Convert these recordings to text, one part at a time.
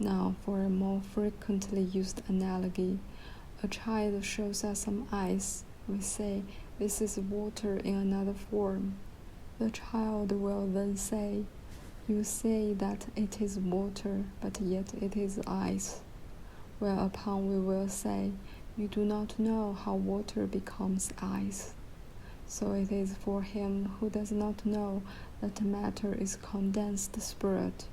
Now, for a more frequently used analogy, a child shows us some ice. We say, "This is water in another form." The child will then say, "You say that it is water, but yet it is ice." Whereupon we will say, "You do not know how water becomes ice." So it is for him who does not know that matter is condensed spirit.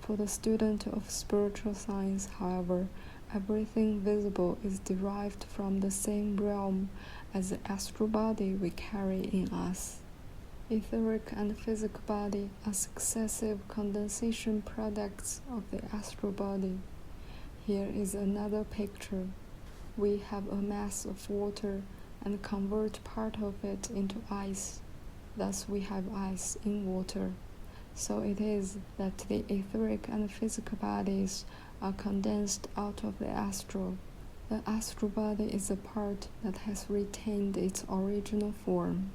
For the student of spiritual science, however, everything visible is derived from the same realm as the astral body we carry in us. Etheric and physical body are successive condensation products of the astral body. Here is another picture. We have a mass of water and convert part of it into ice. Thus we have ice in water. So it is that the etheric and physical bodies are condensed out of the astral. The astral body is a part that has retained its original form.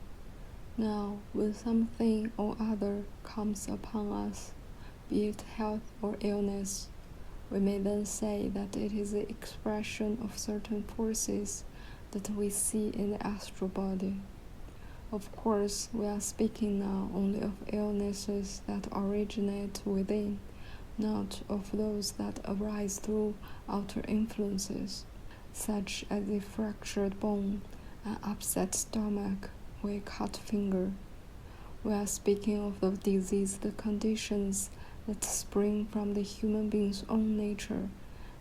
Now, when something or other comes upon us, be it health or illness, we may then say that it is the expression of certain forces that we see in the astral body. Of course, we are speaking now only of illnesses that originate within, not of those that arise through outer influences, such as a fractured bone, an upset stomach, or a cut finger. We are speaking of the diseased conditions that spring from the human being's own nature,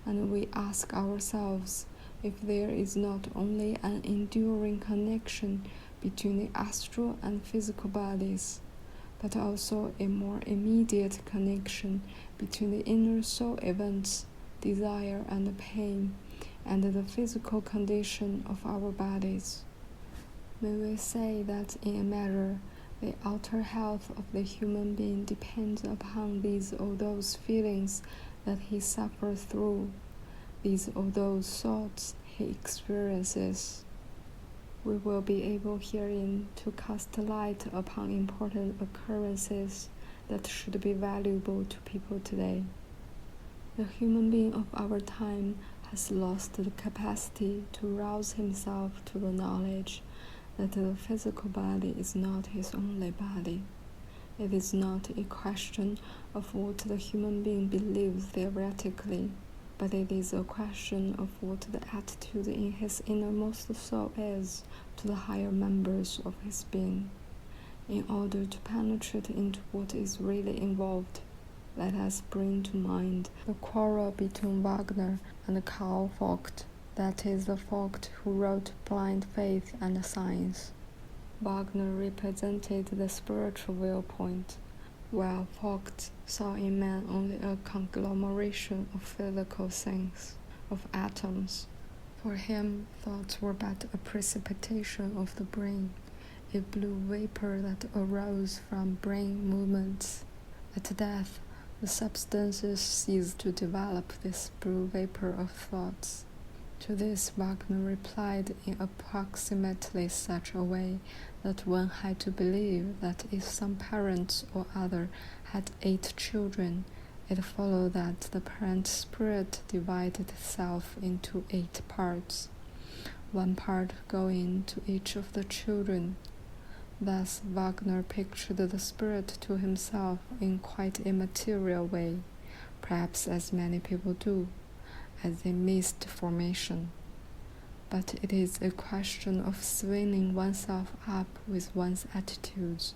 and we ask ourselves if there is not only an enduring connection between the astral and physical bodies, but also a more immediate connection between the inner soul events, desire and pain, and the physical condition of our bodies. May we say that in a measure, the outer health of the human being depends upon these or those feelings that he suffers through, these or those thoughts he experiences. We will be able herein to cast light upon important occurrences that should be valuable to people today. The human being of our time has lost the capacity to rouse himself to the knowledge that the physical body is not his only body. It is not a question of what the human being believes theoretically, but it is a question of what the attitude in his innermost soul is to the higher members of his being. In order to penetrate into what is really involved, let us bring to mind the quarrel between Wagner and Karl Vogt, that is the Vogt who wrote Blind Faith and Science. Wagner represented the spiritual viewpoint, while Vogt saw in man only a conglomeration of physical things, of atoms. For him, thoughts were but a precipitation of the brain, a blue vapor that arose from brain movements. At death, the substances cease to develop this blue vapor of thoughts. To this Wagner replied in approximately such a way that one had to believe that if some parent or other had 8 children, it followed that the parent spirit divided itself into 8 parts, one part going to each of the children. Thus Wagner pictured the spirit to himself in quite a material way, perhaps as many people do, as a mist formation. But it is a question of swinging oneself up with one's attitudes,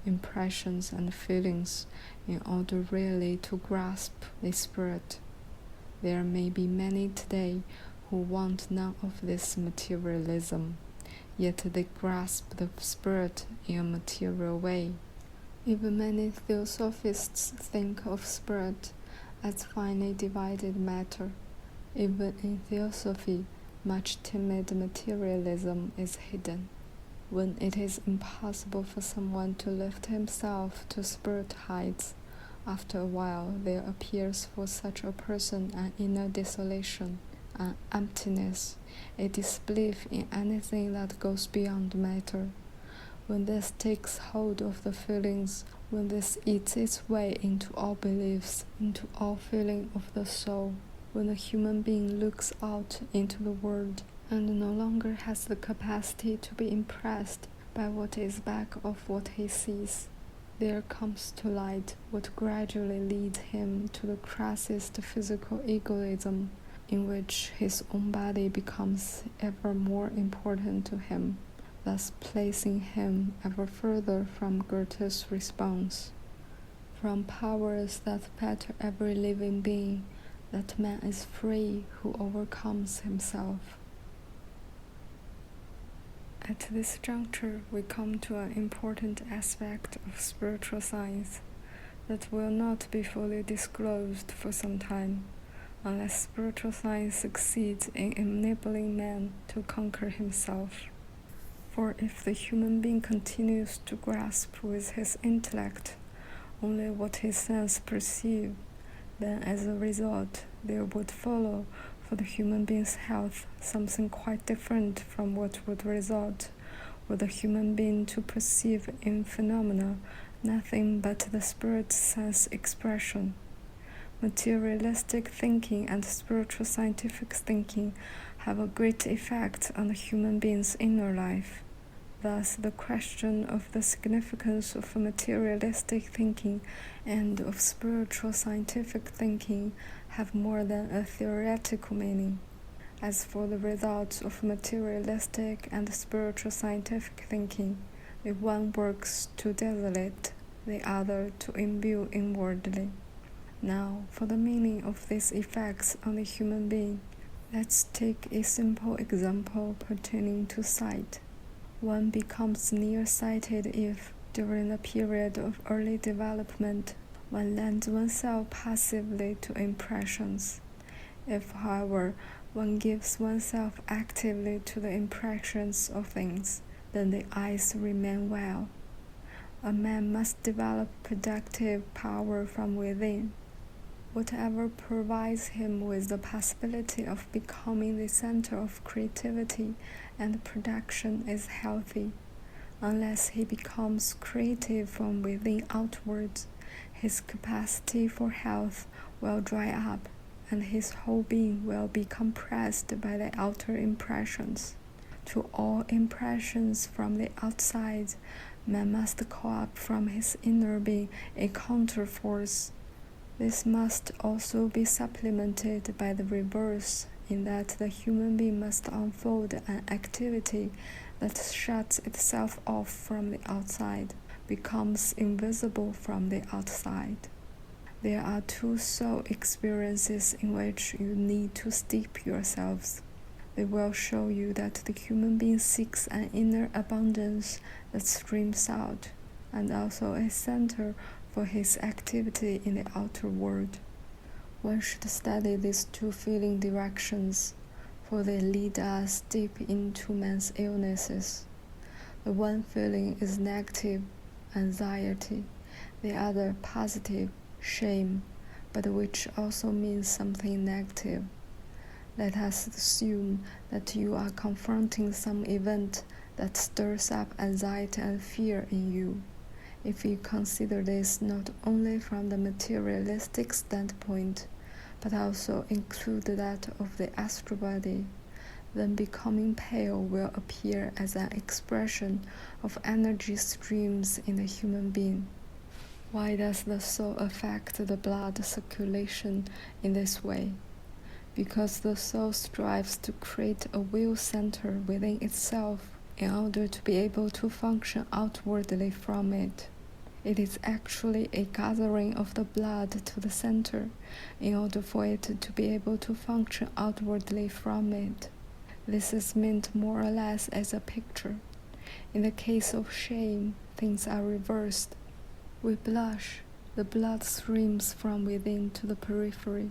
impressions and feelings in order really to grasp the spirit. There may be many today who want none of this materialism, yet they grasp the spirit in a material way. Even many theosophists think of spirit as finely divided matter. Even in theosophy, much timid materialism is hidden. When it is impossible for someone to lift himself to spirit heights, after a while there appears for such a person an inner desolation, an emptiness, a disbelief in anything that goes beyond matter. When this takes hold of the feelings, when this eats its way into all beliefs, into all feeling of the soul, when the human being looks out into the world and no longer has the capacity to be impressed by what is back of what he sees, there comes to light what gradually leads him to the crassest physical egoism, in which his own body becomes ever more important to him, thus placing him ever further from Goethe's response, from powers that fetter every living being, that man is free who overcomes himself. At this juncture, we come to an important aspect of spiritual science that will not be fully disclosed for some time, unless spiritual science succeeds in enabling man to conquer himself. For if the human being continues to grasp with his intellect only what his senses perceive, then as a result there would follow for the human being's health something quite different from what would result were the human being to perceive in phenomena nothing but the spirit's sense expression. Materialistic thinking and spiritual scientific thinking have a great effect on the human being's inner life. Thus, the question of the significance of materialistic thinking and of spiritual scientific thinking have more than a theoretical meaning. As for the results of materialistic and spiritual scientific thinking, the one works to desolate, the other to imbue inwardly. Now, for the meaning of these effects on the human being, let's take a simple example pertaining to sight. One becomes nearsighted if, during the period of early development, one lends oneself passively to impressions. If, however, one gives oneself actively to the impressions of things, then the eyes remain well. A man must develop productive power from within. Whatever provides him with the possibility of becoming the center of creativity and production is healthy. Unless he becomes creative from within outwards, his capacity for health will dry up, and his whole being will be compressed by the outer impressions. To all impressions from the outside, man must call up from his inner being a counterforce. This must also be supplemented by the reverse, in that the human being must unfold an activity that shuts itself off from the outside, becomes invisible from the outside. There are two soul experiences in which you need to steep yourselves. They will show you that the human being seeks an inner abundance that streams out, and also a center for his activity in the outer world. One should study these two feeling directions, for they lead us deep into man's illnesses. The one feeling is negative, anxiety, the other positive, shame, but which also means something negative. Let us assume that you are confronting some event that stirs up anxiety and fear in you. If you consider this not only from the materialistic standpoint, but also include that of the astral body, then becoming pale will appear as an expression of energy streams in the human being. Why does the soul affect the blood circulation in this way? Because the soul strives to create a will center within itself in order to be able to function outwardly from it. It is actually a gathering of the blood to the center in order for it to be able to function outwardly from it. This is meant more or less as a picture. In the case of shame, things are reversed. We blush, the blood streams from within to the periphery.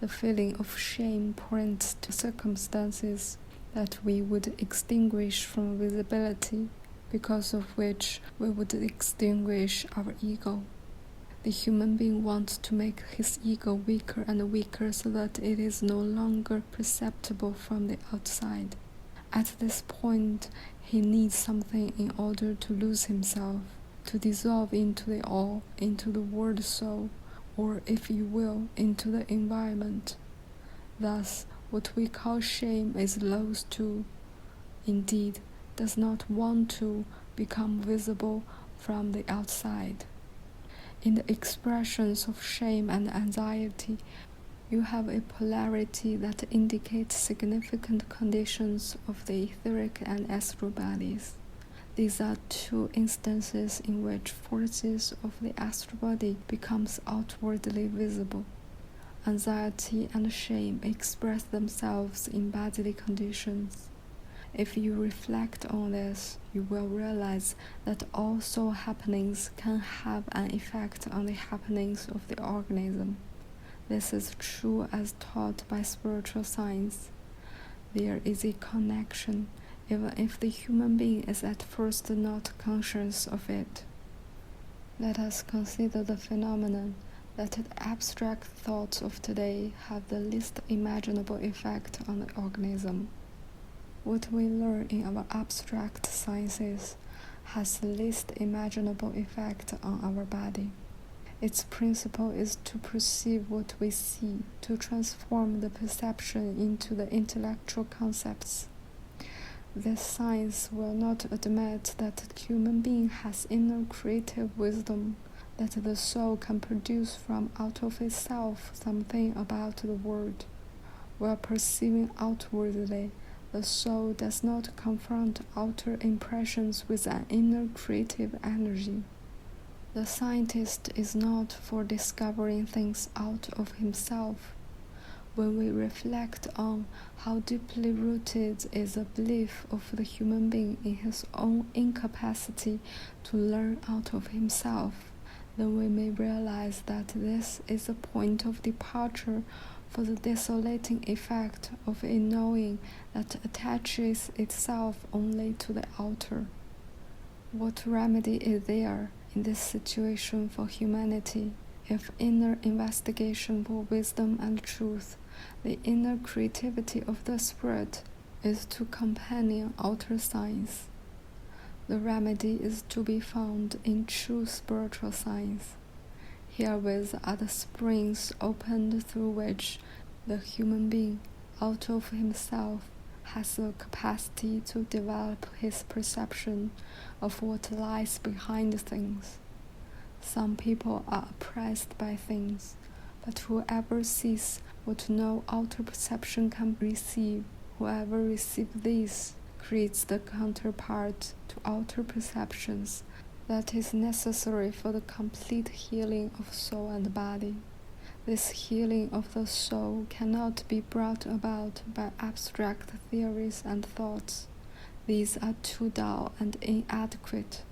The feeling of shame points to circumstances that we would extinguish from visibility, because of which we would extinguish our ego. The human being wants to make his ego weaker and weaker so that it is no longer perceptible from the outside. At this point, he needs something in order to lose himself. to dissolve into the all, into the word soul, or if you will, into the environment. Thus, what we call shame is loath to, indeed, does not want to become visible from the outside. In the expressions of shame and anxiety, you have a polarity that indicates significant conditions of the etheric and astral bodies. These are two instances in which forces of the astral body becomes outwardly visible. Anxiety and shame express themselves in bodily conditions. If you reflect on this, you will realize that all soul happenings can have an effect on the happenings of the organism. This is true as taught by spiritual science. There is a connection, even if the human being is at first not conscious of it. Let us consider the phenomenon that the abstract thoughts of today have the least imaginable effect on the organism. What we learn in our abstract sciences has the least imaginable effect on our body. Its principle is to perceive what we see, to transform the perception into the intellectual concepts. This science will not admit that the human being has inner creative wisdom, that the soul can produce from out of itself something about the world. While perceiving outwardly, the soul does not confront outer impressions with an inner creative energy. The scientist is not for discovering things out of himself. When we reflect on how deeply rooted is the belief of the human being in his own incapacity to learn out of himself, then we may realize that this is a point of departure for the desolating effect of a knowing that attaches itself only to the outer. What remedy is there in this situation for humanity, if inner investigation for wisdom and truth, the inner creativity of the spirit, is to companion outer science? The remedy is to be found in true spiritual science. Herewith are the springs opened through which the human being, out of himself, has the capacity to develop his perception of what lies behind things. Some people are oppressed by things, but whoever sees what no outer perception can receive, whoever receives these, creates the counterpart to outer perceptions that is necessary for the complete healing of soul and body. This healing of the soul cannot be brought about by abstract theories and thoughts. These are too dull and inadequate.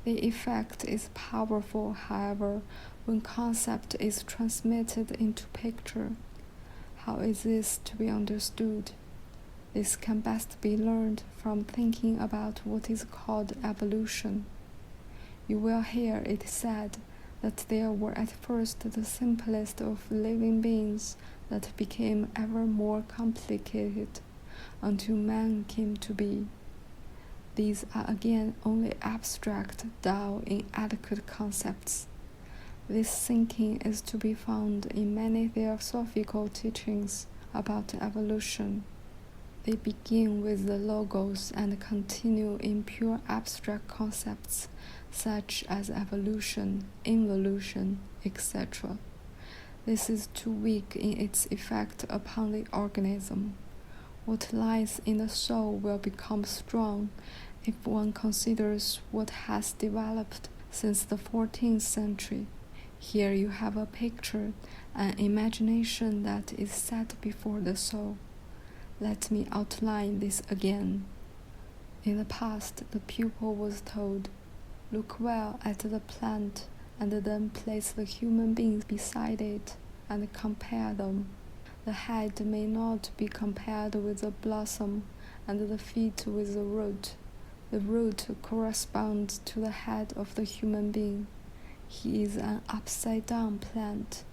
The effect is powerful, however, when concept is transmitted into picture. How is this to be understood? This can best be learned from thinking about what is called evolution. You will hear it said that there were at first the simplest of living beings that became ever more complicated until man came to be. These are again only abstract, dull, inadequate concepts. This thinking is to be found in many theosophical teachings about evolution. They begin with the logos and continue in pure abstract concepts such as evolution, involution, etc. This is too weak in its effect upon the organism. What lies in the soul will become strong if one considers what has developed since the 14th century. Here you have a picture, an imagination that is set before the soul. Let me outline this again. In the past, the pupil was told, "Look well at the plant, and then place the human being beside it, and compare them. The head may not be compared with the blossom, and the feet with the root. The root corresponds to the head of the human being. He is an upside-down plant,